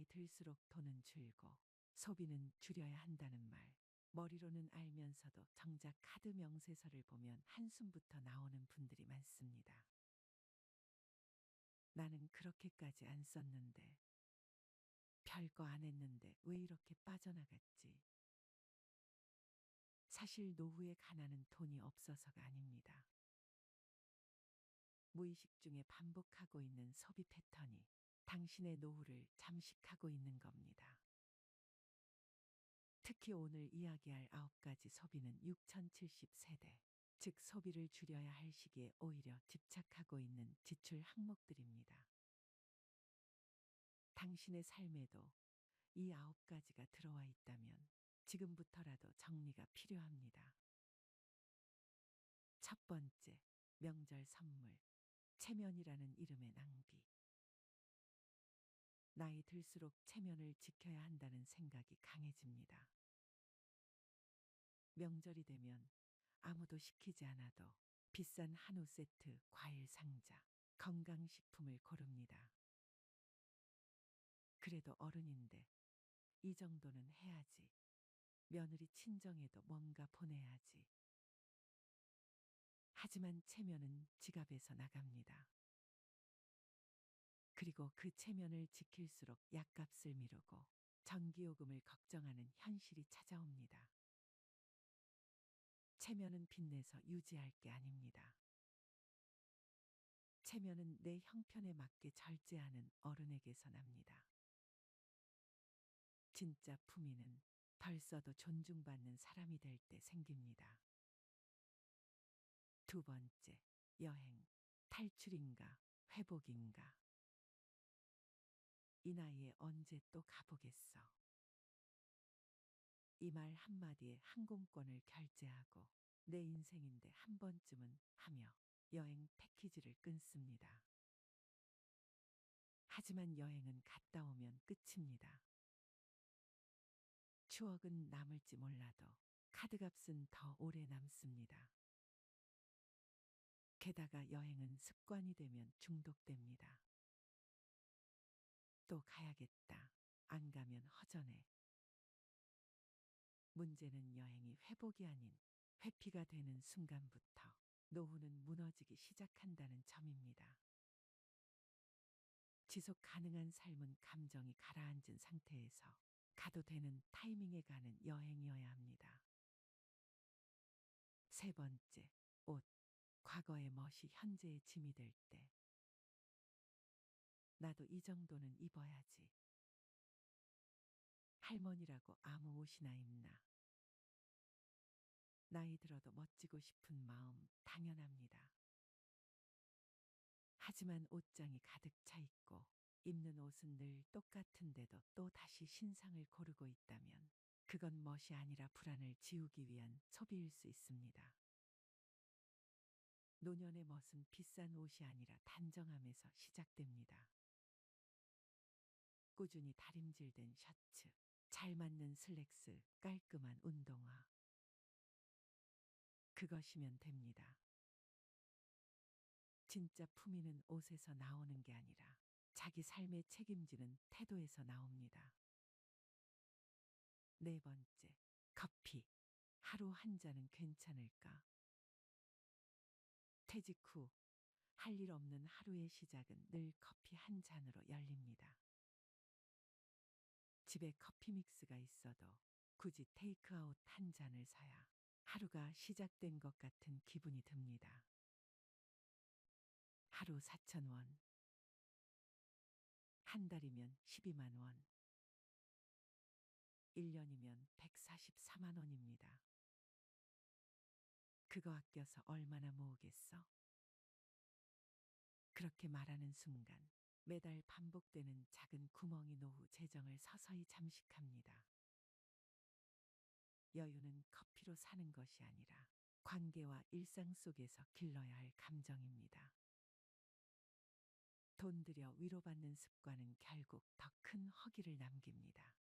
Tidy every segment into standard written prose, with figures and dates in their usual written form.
나이 들수록 돈은 줄고 소비는 줄여야 한다는 말. 머리로는 알면서도 정작 카드 명세서를 보면 한숨부터 나오는 분들이 많습니다. 나는 그렇게까지 안 썼는데, 별거 안 했는데 왜 이렇게 빠져나갔지? 사실 노후의 가난은 돈이 없어서가 아닙니다. 무의식 중에 반복하고 있는 소비 패턴이 당신의 노후를 잠식하고 있는 겁니다. 특히 오늘 이야기할 9가지 소비는 6070세대, 즉 소비를 줄여야 할 시기에 오히려 집착하고 있는 지출 항목들입니다. 당신의 삶에도 이 9가지가 들어와 있다면 지금부터라도 정리가 필요합니다. 첫 번째, 명절 선물, 체면이라는 이름의 낭비. 나이 들수록 체면을 지켜야 한다는 생각이 강해집니다. 명절이 되면 아무도 시키지 않아도 비싼 한우 세트, 과일 상자, 건강식품을 고릅니다. 그래도 어른인데 이 정도는 해야지. 며느리 친정에도 뭔가 보내야지. 하지만 체면은 지갑에서 나갑니다. 그리고 그 체면을 지킬수록 약값을 미루고 전기요금을 걱정하는 현실이 찾아옵니다. 체면은 빚내서 유지할 게 아닙니다. 체면은 내 형편에 맞게 절제하는 어른에게서 납니다. 진짜 품위는 덜 써도 존중받는 사람이 될 때 생깁니다. 두 번째, 여행, 탈출인가, 회복인가. 이 나이에 언제 또 가보겠어. 이 말 한마디에 항공권을 결제하고 내 인생인데 한 번쯤은 하며 여행 패키지를 끊습니다. 하지만 여행은 갔다 오면 끝입니다. 추억은 남을지 몰라도 카드값은 더 오래 남습니다. 게다가 여행은 습관이 되면 중독됩니다. 또 가야겠다. 안 가면 허전해. 문제는 여행이 회복이 아닌 회피가 되는 순간부터 노후는 무너지기 시작한다는 점입니다. 지속 가능한 삶은 감정이 가라앉은 상태에서 가도 되는 타이밍에 가는 여행이어야 합니다. 세 번째, 옷. 과거의 멋이 현재의 짐이 될 때. 나도 이 정도는 입어야지. 할머니라고 아무 옷이나 입나. 나이 들어도 멋지고 싶은 마음 당연합니다. 하지만 옷장이 가득 차 있고 입는 옷은 늘 똑같은데도 또 다시 신상을 고르고 있다면 그건 멋이 아니라 불안을 지우기 위한 소비일 수 있습니다. 노년의 멋은 비싼 옷이 아니라 단정함에서 시작됩니다. 꾸준히 다림질된 셔츠, 잘 맞는 슬랙스, 깔끔한 운동화. 그것이면 됩니다. 진짜 품위는 옷에서 나오는 게 아니라 자기 삶에 책임지는 태도에서 나옵니다. 네 번째, 커피. 하루 한 잔은 괜찮을까? 퇴직 후 할 일 없는 하루의 시작은 늘 커피 한 잔으로 열립니다. 집에 커피 믹스가 있어도 굳이 테이크아웃 한 잔을 사야 하루가 시작된 것 같은 기분이 듭니다. 하루 4,000원. 한 달이면 12만 원. 1년이면 144만 원입니다. 그거 아껴서 얼마나 모으겠어? 그렇게 말하는 순간 매달 반복되는 작은 구멍이 노후 재정을 서서히 잠식합니다. 여유는 커피로 사는 것이 아니라 관계와 일상 속에서 길러야 할 감정입니다. 돈 들여 위로받는 습관은 결국 더 큰 허기를 남깁니다.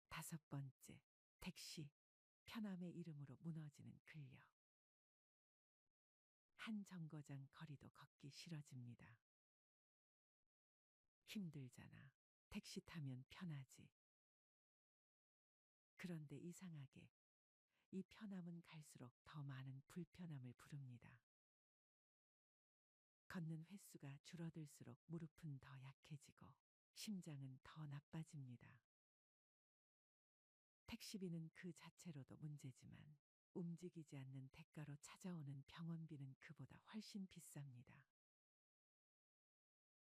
다섯 번째, 택시. 편함의 이름으로 무너지는 근력. 한 정거장 거리도 걷기 싫어집니다. 힘들잖아. 택시 타면 편하지. 그런데 이상하게 이 편함은 갈수록 더 많은 불편함을 부릅니다. 걷는 횟수가 줄어들수록 무릎은 더 약해지고 심장은 더 나빠집니다. 택시비는 그 자체로도 문제지만 움직이지 않는 대가로 찾아오는 병원비는 그보다 훨씬 비쌉니다.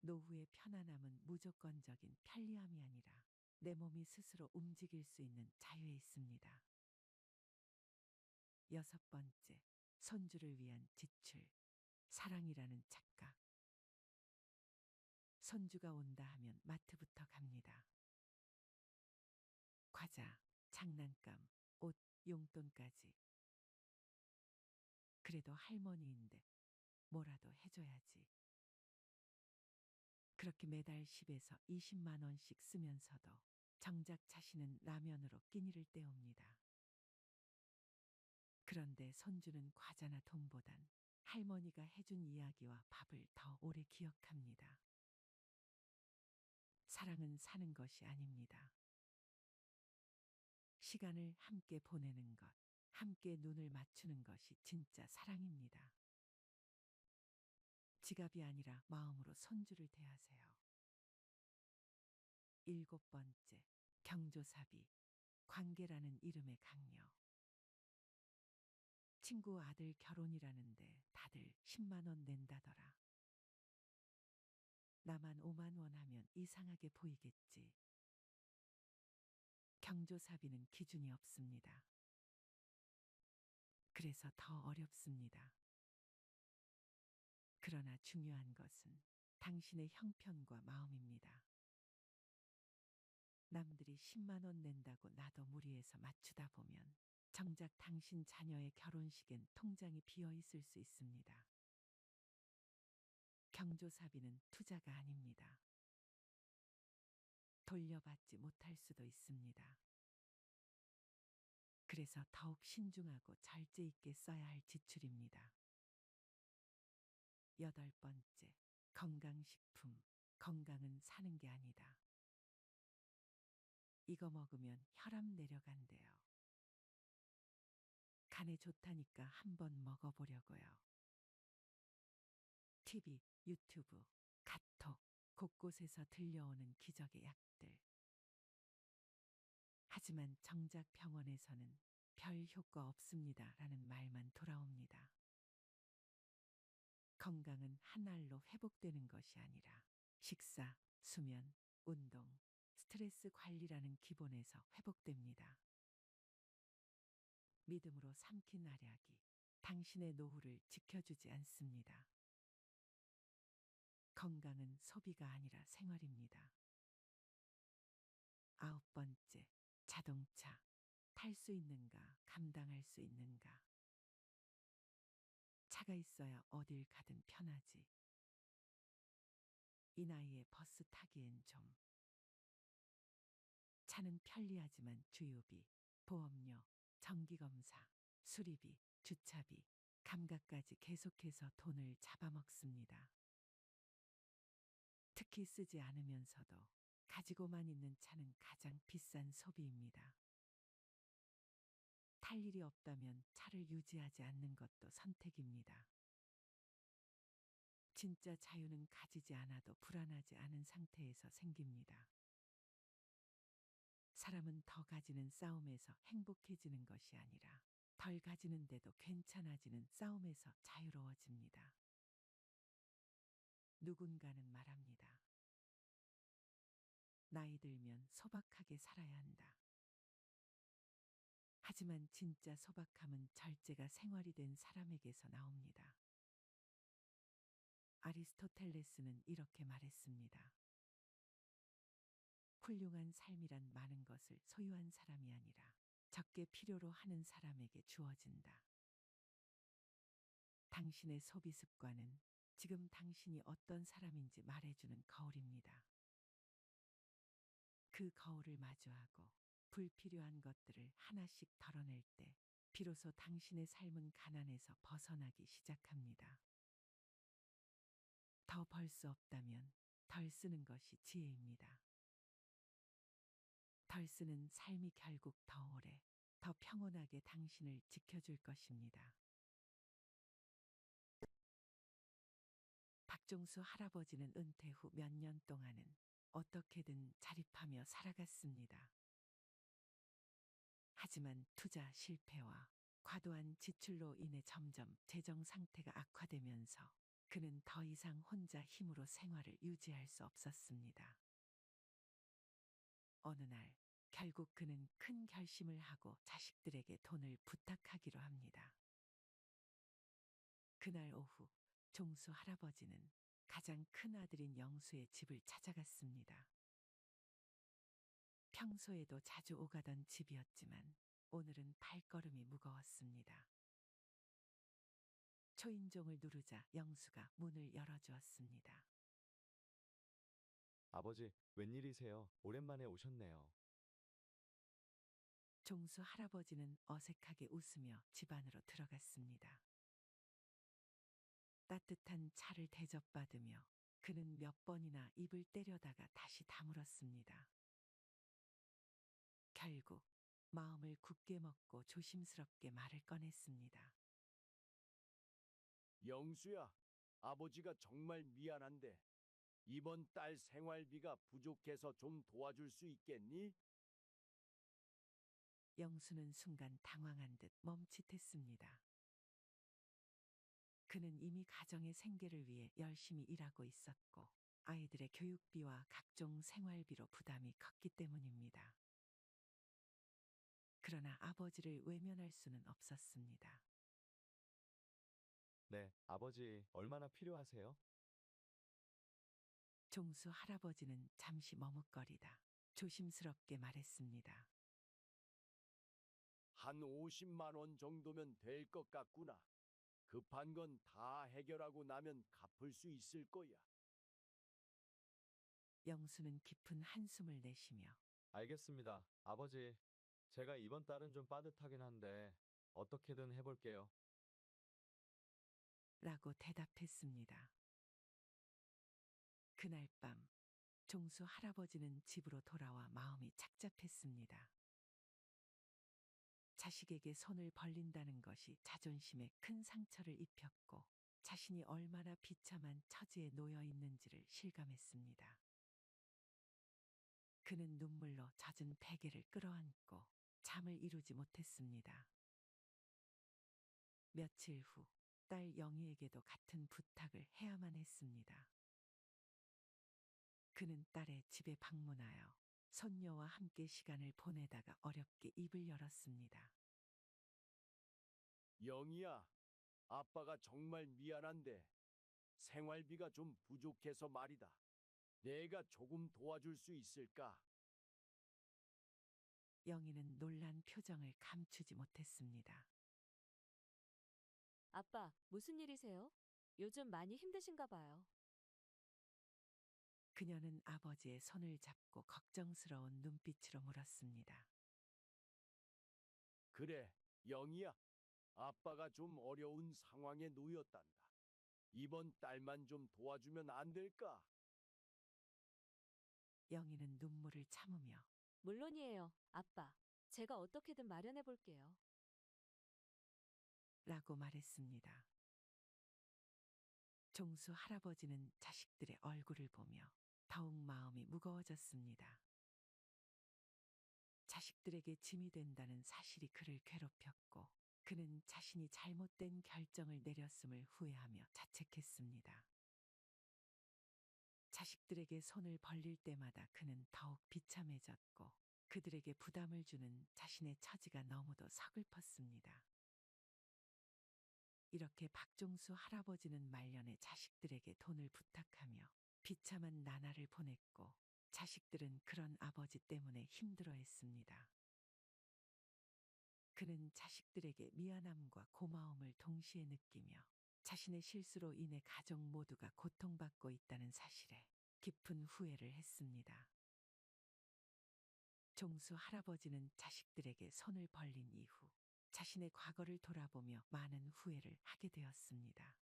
노후의 편안함은 무조건적인 편리함이 아니라 내 몸이 스스로 움직일 수 있는 자유에 있습니다. 여섯 번째, 손주를 위한 지출. 사랑이라는 착각. 손주가 온다 하면 마트부터 갑니다. 과자, 장난감, 옷, 용돈까지. 그래도 할머니인데 뭐라도 해줘야지. 그렇게 매달 10에서 20만 원씩 쓰면서도 정작 자신은 라면으로 끼니를 때웁니다. 그런데 손주는 과자나 돈보단 할머니가 해준 이야기와 밥을 더 오래 기억합니다. 사랑은 사는 것이 아닙니다. 시간을 함께 보내는 것, 함께 눈을 맞추는 것이 진짜 사랑입니다. 지갑이 아니라 마음으로 손주를 대하세요. 일곱 번째, 경조사비. 관계라는 이름의 강요. 친구 아들 결혼이라는데 다들 10만 원 낸다더라. 나만 5만 원 하면 이상하게 보이겠지. 경조사비는 기준이 없습니다. 그래서 더 어렵습니다. 그러나 중요한 것은 당신의 형편과 마음입니다. 남들이 10만 원 낸다고 나도 무리해서 맞추다 보면 정작 당신 자녀의 결혼식엔 통장이 비어 있을 수 있습니다. 경조사비는 투자가 아닙니다. 돌려받지 못할 수도 있습니다. 그래서 더욱 신중하고 절제 있게 써야 할 지출입니다. 여덟 번째, 건강식품. 건강은 사는 게 아니다. 이거 먹으면 혈압 내려간대요. 간에 좋다니까 한번 먹어보려고요. TV, 유튜브, 카톡, 곳곳에서 들려오는 기적의 약들. 하지만 정작 병원에서는 별 효과 없습니다라는 말만 돌아옵니다. 건강은 한 알로 회복되는 것이 아니라 식사, 수면, 운동, 스트레스 관리라는 기본에서 회복됩니다. 믿음으로 삼킨 알약이 당신의 노후를 지켜주지 않습니다. 건강은 소비가 아니라 생활입니다. 아홉 번째, 자동차. 탈 수 있는가, 감당할 수 있는가. 차가 있어야 어딜 가든 편하지. 이 나이에 버스 타기엔 좀. 차는 편리하지만 주유비, 보험료, 정기검사, 수리비, 주차비, 감가까지 계속해서 돈을 잡아먹습니다. 특히 쓰지 않으면서도 가지고만 있는 차는 가장 비싼 소비입니다. 탈 일이 없다면 차를 유지하지 않는 것도 선택입니다. 진짜 자유는 가지지 않아도 불안하지 않은 상태에서 생깁니다. 사람은 더 가지는 싸움에서 행복해지는 것이 아니라 덜 가지는데도 괜찮아지는 싸움에서 자유로워집니다. 누군가는 말합니다. 나이 들면 소박하게 살아야 한다. 하지만 진짜 소박함은 절제가 생활이 된 사람에게서 나옵니다. 아리스토텔레스는 이렇게 말했습니다. 훌륭한 삶이란 많은 것을 소유한 사람이 아니라 적게 필요로 하는 사람에게 주어진다. 당신의 소비 습관은 지금 당신이 어떤 사람인지 말해주는 거울입니다. 그 거울을 마주하고 불필요한 것들을 하나씩 덜어낼 때 비로소 당신의 삶은 가난에서 벗어나기 시작합니다. 더 벌 수 없다면 덜 쓰는 것이 지혜입니다. 덜 쓰는 삶이 결국 더 오래, 더 평온하게 당신을 지켜줄 것입니다. 박종수 할아버지는 은퇴 후 몇 년 동안은 어떻게든 자립하며 살아갔습니다. 하지만 투자 실패와 과도한 지출로 인해 점점 재정 상태가 악화되면서 그는 더 이상 혼자 힘으로 생활을 유지할 수 없었습니다. 어느 날, 결국 그는 큰 결심을 하고 자식들에게 돈을 부탁하기로 합니다. 그날 오후, 종수 할아버지는 가장 큰 아들인 영수의 집을 찾아갔습니다. 평소에도 자주 오가던 집이었지만 오늘은 발걸음이 무거웠습니다. 초인종을 누르자 영수가 문을 열어주었습니다. 아버지, 웬일이세요? 오랜만에 오셨네요. 종수 할아버지는 어색하게 웃으며 집 안으로 들어갔습니다. 따뜻한 차를 대접받으며 그는 몇 번이나 입을 때려다가 다시 다물었습니다. 결국 마음을 굳게 먹고 조심스럽게 말을 꺼냈습니다. 영수야, 아버지가 정말 미안한데 이번 달 생활비가 부족해서 좀 도와줄 수 있겠니? 영수는 순간 당황한 듯 멈칫했습니다. 그는 이미 가정의 생계를 위해 열심히 일하고 있었고 아이들의 교육비와 각종 생활비로 부담이 컸기 때문입니다. 그러나 아버지를 외면할 수는 없었습니다. 네, 아버지, 얼마나 필요하세요? 종수 할아버지는 잠시 머뭇거리다 조심스럽게 말했습니다. 한 50만 원 정도면 될 것 같구나. 급한 건 다 해결하고 나면 갚을 수 있을 거야. 영수는 깊은 한숨을 내쉬며 알겠습니다. 아버지, 제가 이번 달은 좀 빠듯하긴 한데 어떻게든 해볼게요. 라고 대답했습니다. 그날 밤 종수 할아버지는 집으로 돌아와 마음이 착잡했습니다. 자식에게 손을 벌린다는 것이 자존심에 큰 상처를 입혔고 자신이 얼마나 비참한 처지에 놓여 있는지를 실감했습니다. 그는 눈물로 젖은 베개를 끌어안고 잠을 이루지 못했습니다. 며칠 후 딸 영희에게도 같은 부탁을 해야만 했습니다. 그는 딸의 집에 방문하여 손녀와 함께 시간을 보내다가 어렵게 입을 열었습니다. 영희야, 아빠가 정말 미안한데 생활비가 좀 부족해서 말이다. 내가 조금 도와줄 수 있을까? 영희는 놀란 표정을 감추지 못했습니다. 아빠, 무슨 일이세요? 요즘 많이 힘드신가 봐요. 그녀는 아버지의 손을 잡고 걱정스러운 눈빛으로 물었습니다. 그래, 영희야. 아빠가 좀 어려운 상황에 놓였단다. 이번 달만 좀 도와주면 안 될까? 영희는 눈물을 참으며 물론이에요, 아빠. 제가 어떻게든 마련해 볼게요. 라고 말했습니다. 종수 할아버지는 자식들의 얼굴을 보며 더욱 마음이 무거워졌습니다. 자식들에게 짐이 된다는 사실이 그를 괴롭혔고 그는 자신이 잘못된 결정을 내렸음을 후회하며 자책했습니다. 자식들에게 손을 벌릴 때마다 그는 더욱 비참해졌고 그들에게 부담을 주는 자신의 처지가 너무도 서글펐습니다. 이렇게 박종수 할아버지는 말년에 자식들에게 돈을 부탁하며 비참한 나날을 보냈고 자식들은 그런 아버지 때문에 힘들어했습니다. 그는 자식들에게 미안함과 고마움을 동시에 느끼며 자신의 실수로 인해 가족 모두가 고통받고 있다는 사실에 깊은 후회를 했습니다. 종수 할아버지는 자식들에게 손을 벌린 이후 자신의 과거를 돌아보며 많은 후회를 하게 되었습니다.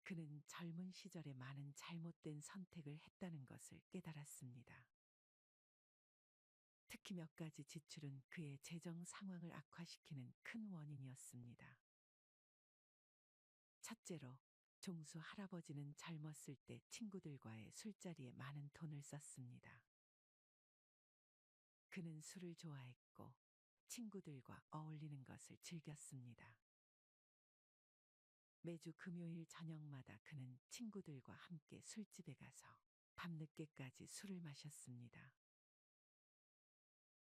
그는 젊은 시절에 많은 잘못된 선택을 했다는 것을 깨달았습니다. 특히 몇 가지 지출은 그의 재정 상황을 악화시키는 큰 원인이었습니다. 첫째로, 종수 할아버지는 젊었을 때 친구들과의 술자리에 많은 돈을 썼습니다. 그는 술을 좋아했고 친구들과 어울리는 것을 즐겼습니다. 매주 금요일 저녁마다 그는 친구들과 함께 술집에 가서 밤늦게까지 술을 마셨습니다.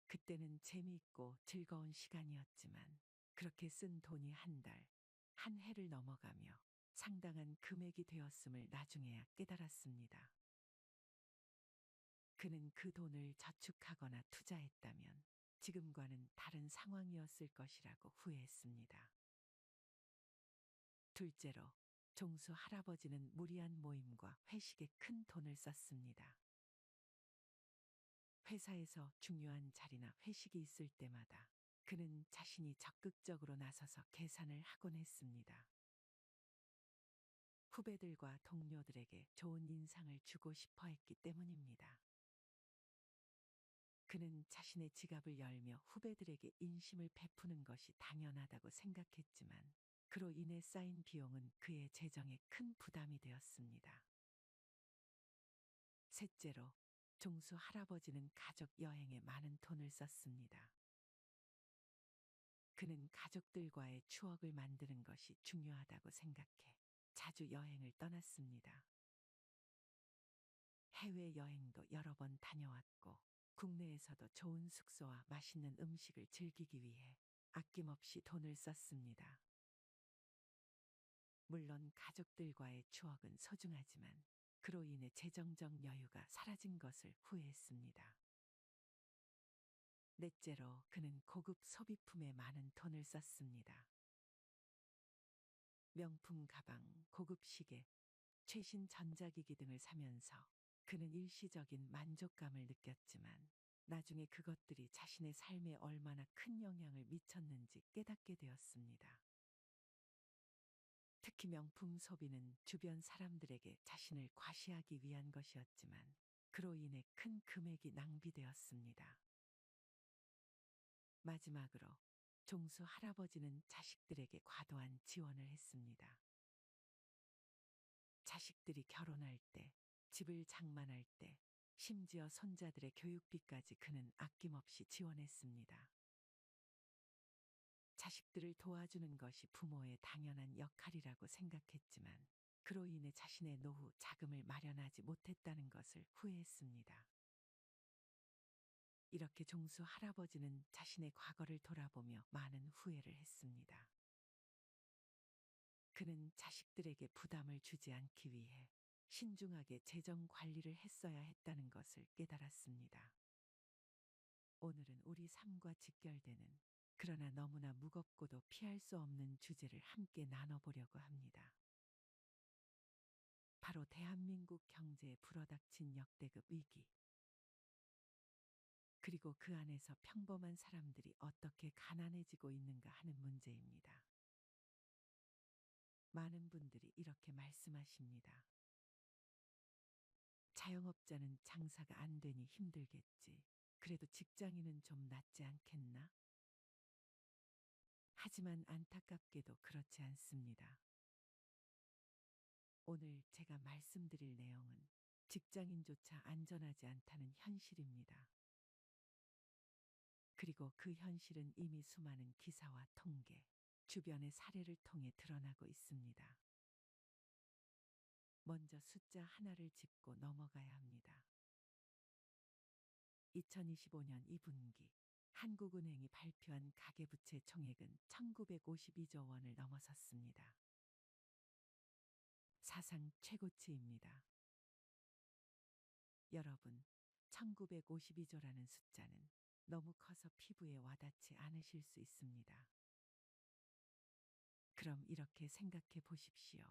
그때는 재미있고 즐거운 시간이었지만 그렇게 쓴 돈이 한 달, 한 해를 넘어가며 상당한 금액이 되었음을 나중에야 깨달았습니다. 그는 그 돈을 저축하거나 투자했다면 지금과는 다른 상황이었을 것이라고 후회했습니다. 둘째로, 종수 할아버지는 무리한 모임과 회식에 큰 돈을 썼습니다. 회사에서 중요한 자리나 회식이 있을 때마다 그는 자신이 적극적으로 나서서 계산을 하곤 했습니다. 후배들과 동료들에게 좋은 인상을 주고 싶어 했기 때문입니다. 그는 자신의 지갑을 열며 후배들에게 인심을 베푸는 것이 당연하다고 생각했지만 그로 인해 쌓인 비용은 그의 재정에 큰 부담이 되었습니다. 셋째로, 종수 할아버지는 가족 여행에 많은 돈을 썼습니다. 그는 가족들과의 추억을 만드는 것이 중요하다고 생각해 자주 여행을 떠났습니다. 해외여행도 여러 번 다녀왔고 국내에서도 좋은 숙소와 맛있는 음식을 즐기기 위해 아낌없이 돈을 썼습니다. 물론 가족들과의 추억은 소중하지만 그로 인해 재정적 여유가 사라진 것을 후회했습니다. 넷째로, 그는 고급 소비품에 많은 돈을 썼습니다. 명품 가방, 고급 시계, 최신 전자기기 등을 사면서 그는 일시적인 만족감을 느꼈지만 나중에 그것들이 자신의 삶에 얼마나 큰 영향을 미쳤는지 깨닫게 되었습니다. 특히 명품 소비는 주변 사람들에게 자신을 과시하기 위한 것이었지만 그로 인해 큰 금액이 낭비되었습니다. 마지막으로, 종수 할아버지는 자식들에게 과도한 지원을 했습니다. 자식들이 결혼할 때, 집을 장만할 때, 심지어 손자들의 교육비까지 그는 아낌없이 지원했습니다. 자식들을 도와주는 것이 부모의 당연한 역할이라고 생각했지만 그로 인해 자신의 노후 자금을 마련하지 못했다는 것을 후회했습니다. 이렇게 종수 할아버지는 자신의 과거를 돌아보며 많은 후회를 했습니다. 그는 자식들에게 부담을 주지 않기 위해 신중하게 재정 관리를 했어야 했다는 것을 깨달았습니다. 오늘은 우리 삶과 직결되는 그러나 너무나 무겁고도 피할 수 없는 주제를 함께 나눠보려고 합니다. 바로 대한민국 경제에 불어닥친 역대급 위기, 그리고 그 안에서 평범한 사람들이 어떻게 가난해지고 있는가 하는 문제입니다. 많은 분들이 이렇게 말씀하십니다. 자영업자는 장사가 안 되니 힘들겠지. 그래도 직장인은 좀 낫지 않겠나? 하지만 안타깝게도 그렇지 않습니다. 오늘 제가 말씀드릴 내용은 직장인조차 안전하지 않다는 현실입니다. 그리고 그 현실은 이미 수많은 기사와 통계, 주변의 사례를 통해 드러나고 있습니다. 먼저 숫자 하나를 짚고 넘어가야 합니다. 2025년 2분기 한국은행이 발표한 가계부채 총액은 1952조 원을 넘어섰습니다. 사상 최고치입니다. 여러분, 1952조라는 숫자는 너무 커서 피부에 와닿지 않으실 수 있습니다. 그럼 이렇게 생각해 보십시오.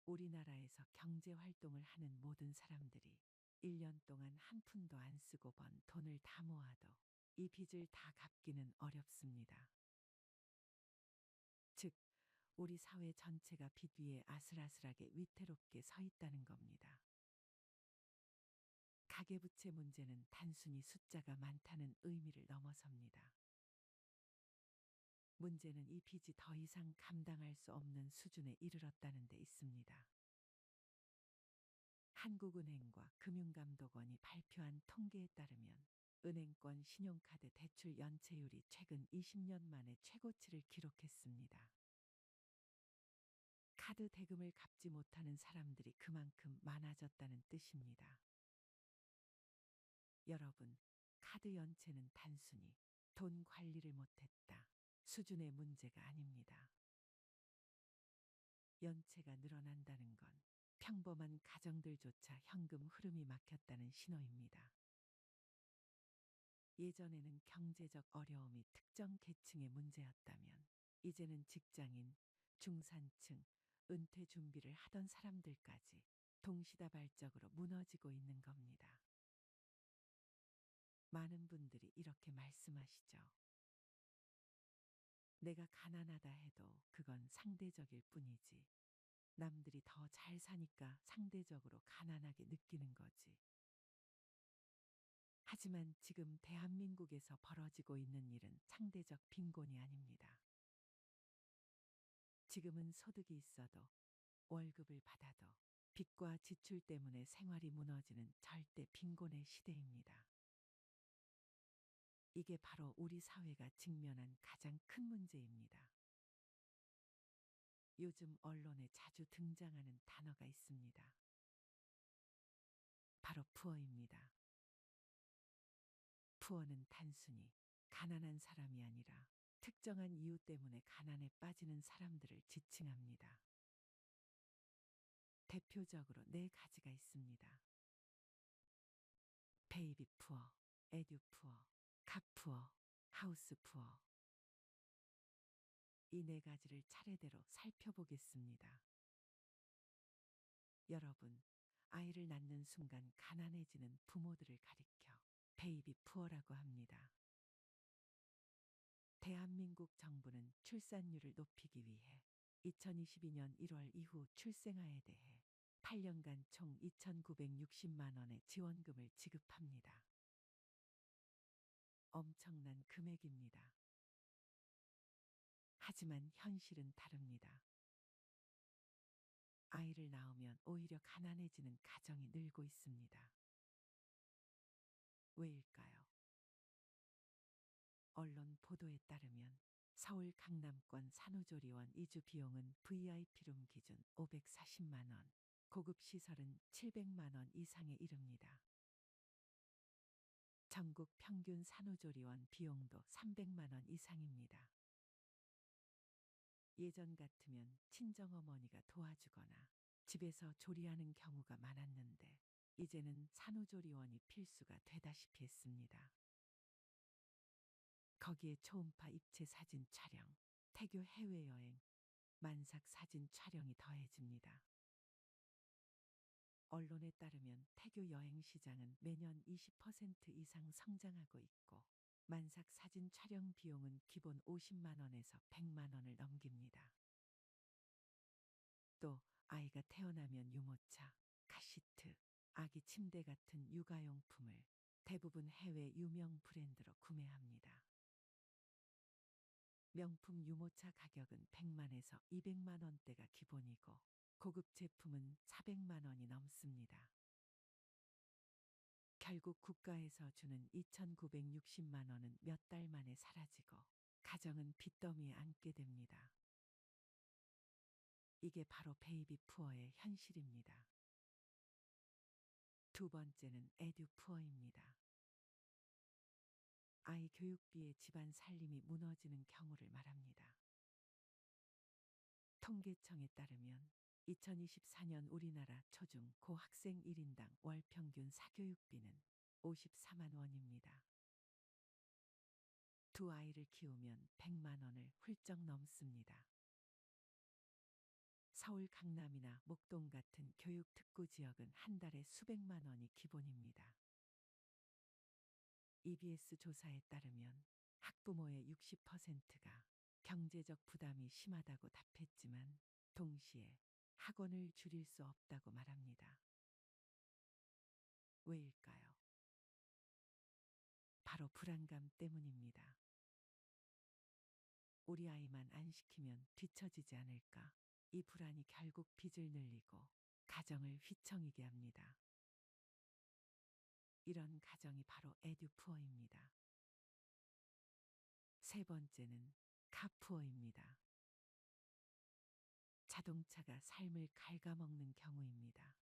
우리나라에서 경제 활동을 하는 모든 사람들이 1년 동안 한 푼도 안 쓰고 번 돈을 다 모아도 이 빚을 다 갚기는 어렵습니다. 즉, 우리 사회 전체가 빚 위에 아슬아슬하게 위태롭게 서 있다는 겁니다. 가계부채 문제는 단순히 숫자가 많다는 의미를 넘어섭니다. 문제는 이 빚이 더 이상 감당할 수 없는 수준에 이르렀다는 데 있습니다. 한국은행과 금융감독원이 발표한 통계에 따르면 은행권 신용카드 대출 연체율이 최근 20년 만에 최고치를 기록했습니다. 카드 대금을 갚지 못하는 사람들이 그만큼 많아졌다는 뜻입니다. 여러분, 카드 연체는 단순히 돈 관리를 못했다 수준의 문제가 아닙니다. 연체가 늘어난다는 건 평범한 가정들조차 현금 흐름이 막혔다는 신호입니다. 예전에는 경제적 어려움이 특정 계층의 문제였다면 이제는 직장인, 중산층, 은퇴 준비를 하던 사람들까지 동시다발적으로 무너지고 있는 겁니다. 많은 분들이 이렇게 말씀하시죠. 내가 가난하다 해도 그건 상대적일 뿐이지. 남들이 더 잘 사니까 상대적으로 가난하게 느끼는 거지. 하지만 지금 대한민국에서 벌어지고 있는 일은 상대적 빈곤이 아닙니다. 지금은 소득이 있어도 월급을 받아도 빚과 지출 때문에 생활이 무너지는 절대 빈곤의 시대입니다. 이게 바로 우리 사회가 직면한 가장 큰 문제입니다. 요즘 언론에 자주 등장하는 단어가 있습니다. 바로 푸어입니다. 푸어는 단순히 가난한 사람이 아니라 특정한 이유 때문에 가난에 빠지는 사람들을 지칭합니다. 대표적으로 네 가지가 있습니다. 베이비 푸어, 에듀 푸어, 카 푸어, 하우스 푸어. 이 네 가지를 차례대로 살펴보겠습니다. 여러분, 아이를 낳는 순간 가난해지는 부모들을 가리켜 베이비 푸어라고 합니다. 대한민국 정부는 출산율을 높이기 위해 2022년 1월 이후 출생아에 대해 8년간 총 2,960만 원의 지원금을 지급합니다. 엄청난 금액입니다. 하지만 현실은 다릅니다. 아이를 낳으면 오히려 가난해지는 가정이 늘고 있습니다. 왜일까요? 언론 보도에 따르면 서울 강남권 산후조리원 이주 비용은 VIP룸 기준 540만 원, 고급 시설은 700만 원 이상에 이릅니다. 전국 평균 산후조리원 비용도 300만 원 이상입니다. 예전 같으면 친정어머니가 도와주거나 집에서 조리하는 경우가 많았는데 이제는 산후조리원이 필수가 되다시피 했습니다. 거기에 초음파 입체 사진 촬영, 태교 해외여행, 만삭 사진 촬영이 더해집니다. 언론에 따르면 태교 여행 시장은 매년 20% 이상 성장하고 있고 만삭 사진 촬영 비용은 기본 50만 원에서 100만 원을 넘깁니다. 또 아이가 태어나면 유모차, 카시트, 아기 침대 같은 육아용품을 대부분 해외 유명 브랜드로 구매합니다. 명품 유모차 가격은 100만에서 200만 원대가 기본이고 고급 제품은 400만 원이 넘습니다. 결국 국가에서 주는 2,960만 원은 몇 달 만에 사라지고 가정은 빚더미에 앉게 됩니다. 이게 바로 베이비 푸어의 현실입니다. 두 번째는 에듀 푸어입니다. 아이 교육비에 집안 살림이 무너지는 경우를 말합니다. 통계청에 따르면 2024년 우리나라 초중 고학생 1인당 월 평균 사교육비는 54만 원입니다. 두 아이를 키우면 100만 원을 훌쩍 넘습니다. 서울 강남이나 목동 같은 교육 특구 지역은 한 달에 수백만 원이 기본입니다. EBS 조사에 따르면 학부모의 60%가 경제적 부담이 심하다고 답했지만 동시에 학원을 줄일 수 없다고 말합니다. 왜일까요? 바로 불안감 때문입니다. 우리 아이만 안 시키면 뒤처지지 않을까? 이 불안이 결국 빚을 늘리고 가정을 휘청이게 합니다. 이런 가정이 바로 에듀푸어입니다. 세 번째는 카푸어입니다. 자동차가 삶을 갉아먹는 경우입니다.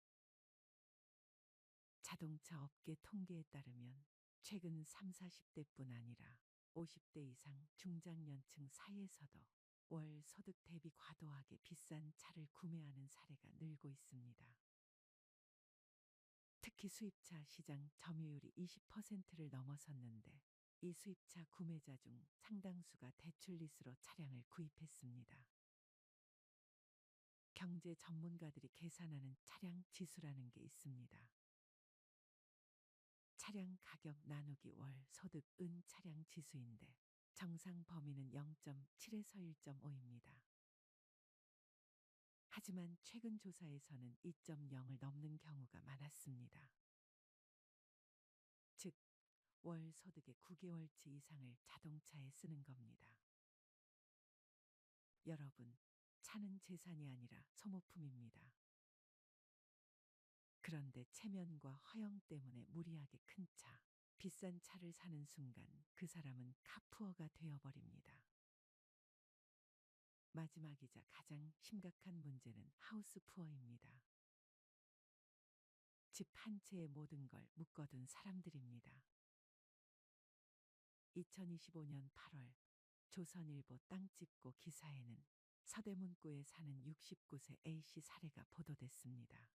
자동차 업계 통계에 따르면 최근 3, 40대뿐 아니라 50대 이상 중장년층 사이에서도 월 소득 대비 과도하게 비싼 차를 구매하는 사례가 늘고 있습니다. 특히 수입차 시장 점유율이 20%를 넘어섰는데 이 수입차 구매자 중 상당수가 대출 리스로 차량을 구입했습니다. 경제 전문가들이 계산하는 차량 지수라는 게 있습니다. 차량 가격 나누기 월 소득 은 차량 지수인데 정상 범위는 0.7에서 1.5입니다. 하지만 최근 조사에서는 2.0을 넘는 경우가 많았습니다. 즉, 월 소득의 9개월치 이상을 자동차에 쓰는 겁니다. 여러분, 차는 재산이 아니라 소모품입니다. 그런데 체면과 허영 때문에 무리하게 큰 차, 비싼 차를 사는 순간 그 사람은 카푸어가 되어버립니다. 마지막이자 가장 심각한 문제는 하우스푸어입니다. 집 한 채의 모든 걸 묶어둔 사람들입니다. 2025년 8월 조선일보 땅집고 기사에는 서대문구에 사는 69세 A씨 사례가 보도됐습니다.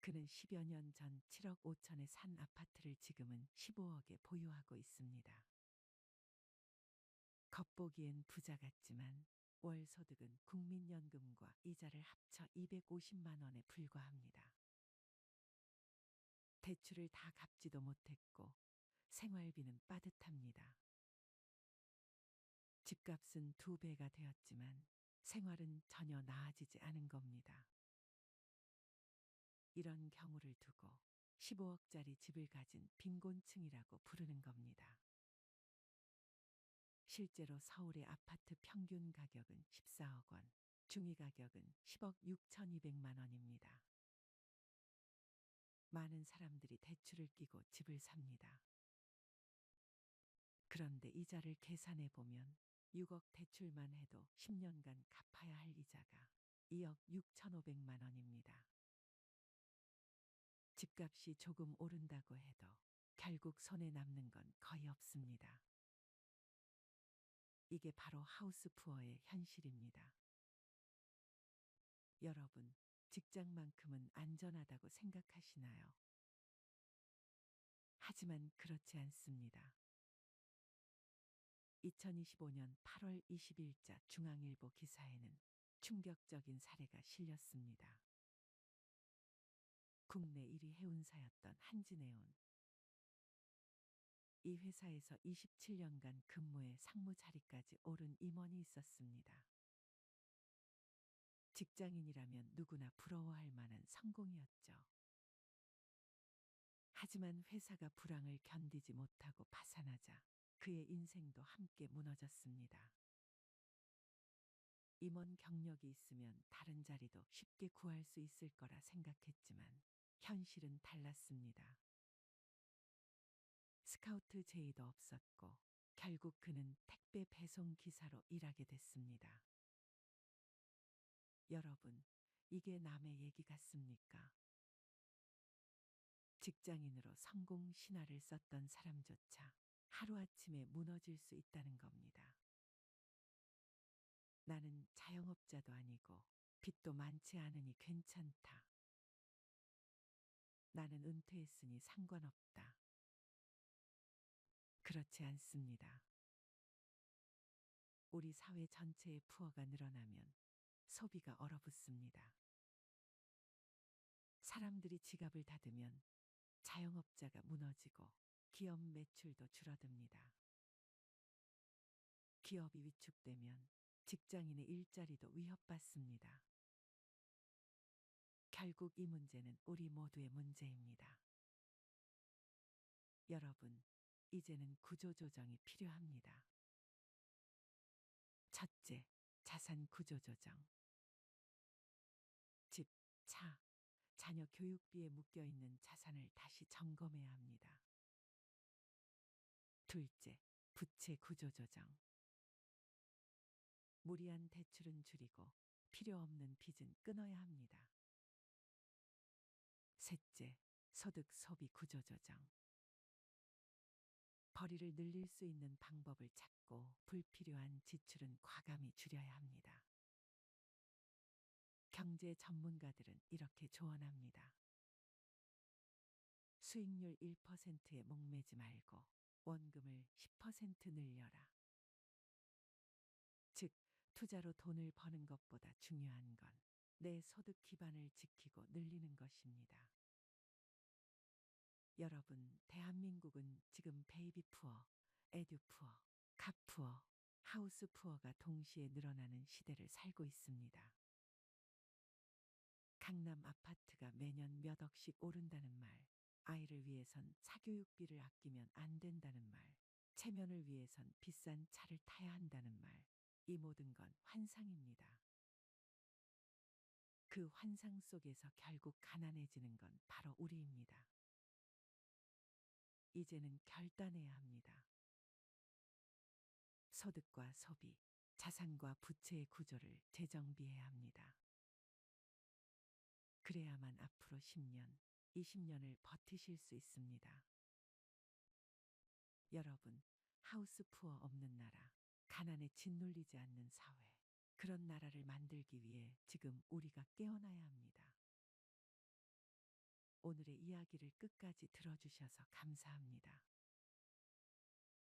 그는 10여 년 전 7억 5천에 산 아파트를 지금은 15억에 보유하고 있습니다. 겉보기엔 부자 같지만 월 소득은 국민연금과 이자를 합쳐 250만 원에 불과합니다. 대출을 다 갚지도 못했고 생활비는 빠듯합니다. 집값은 2배가 되었지만 생활은 전혀 나아지지 않은 겁니다. 이런 경우를 두고 15억짜리 집을 가진 빈곤층이라고 부르는 겁니다. 실제로 서울의 아파트 평균 가격은 14억 원, 중위 가격은 10억 6,200만 원입니다. 많은 사람들이 대출을 끼고 집을 삽니다. 그런데 이자를 계산해 보면 6억 대출만 해도 10년간 갚아야 할 이자가 2억 6,500만 원입니다. 집값이 조금 오른다고 해도 결국 손에 남는 건 거의 없습니다. 이게 바로 하우스푸어의 현실입니다. 여러분, 직장만큼은 안전하다고 생각하시나요? 하지만 그렇지 않습니다. 2025년 8월 20일자 중앙일보 기사에는 충격적인 사례가 실렸습니다. 국내 1위 해운사였던 한진해운. 이 회사에서 27년간 근무해 상무 자리까지 오른 임원이 있었습니다. 직장인이라면 누구나 부러워할 만한 성공이었죠. 하지만 회사가 불황을 견디지 못하고 파산하자 그의 인생도 함께 무너졌습니다. 임원 경력이 있으면 다른 자리도 쉽게 구할 수 있을 거라 생각했지만 현실은 달랐습니다. 스카우트 제의도 없었고 결국 그는 택배 배송 기사로 일하게 됐습니다. 여러분, 이게 남의 얘기 같습니까? 직장인으로 성공 신화를 썼던 사람조차 하루아침에 무너질 수 있다는 겁니다. 나는 자영업자도 아니고 빚도 많지 않으니 괜찮다. 나는 은퇴했으니 상관없다. 그렇지 않습니다. 우리 사회 전체의 푸어가 늘어나면 소비가 얼어붙습니다. 사람들이 지갑을 닫으면 자영업자가 무너지고 기업 매출도 줄어듭니다. 기업이 위축되면 직장인의 일자리도 위협받습니다. 결국 이 문제는 우리 모두의 문제입니다. 여러분, 이제는 구조조정이 필요합니다. 첫째, 자산 구조조정. 집, 차, 자녀 교육비에 묶여 있는 자산을 다시 점검해야 합니다. 둘째, 부채 구조조정. 무리한 대출은 줄이고 필요 없는 빚은 끊어야 합니다. 셋째, 소득 소비 구조조정. 벌이를 늘릴 수 있는 방법을 찾고 불필요한 지출은 과감히 줄여야 합니다. 경제 전문가들은 이렇게 조언합니다. 수익률 1%에 목매지 말고 원금을 10% 늘려라. 즉, 투자로 돈을 버는 것보다 중요한 건 내 소득 기반을 지키고 늘리는 것입니다. 여러분, 대한민국은 지금 베이비 푸어, 에듀 푸어, 카 푸어, 하우스 푸어가 동시에 늘어나는 시대를 살고 있습니다. 강남 아파트가 매년 몇 억씩 오른다는 말, 아이를 위해선 사교육비를 아끼면 안 된다는 말, 체면을 위해선 비싼 차를 타야 한다는 말, 이 모든 건 환상입니다. 그 환상 속에서 결국 가난해지는 건 바로 우리입니다. 이제는 결단해야 합니다. 소득과 소비, 자산과 부채의 구조를 재정비해야 합니다. 그래야만 앞으로 10년, 20년을 버티실 수 있습니다. 여러분, 하우스 푸어 없는 나라, 가난에 짓눌리지 않는 사회, 그런 나라를 만들기 위해 지금 우리가 깨어나야 합니다. 오늘의 이야기를 끝까지 들어주셔서 감사합니다.